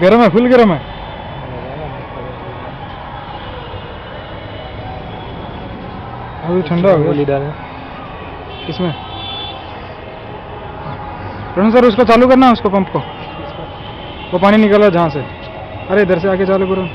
गर्म है, फुल गर्म है। अभी ठंडा हो गया। डालें इसमें रोहन सर उसको चालू करना है, उसको पंप को, वो पानी निकल रहा है जहाँ से। अरे इधर से आके चालू करो।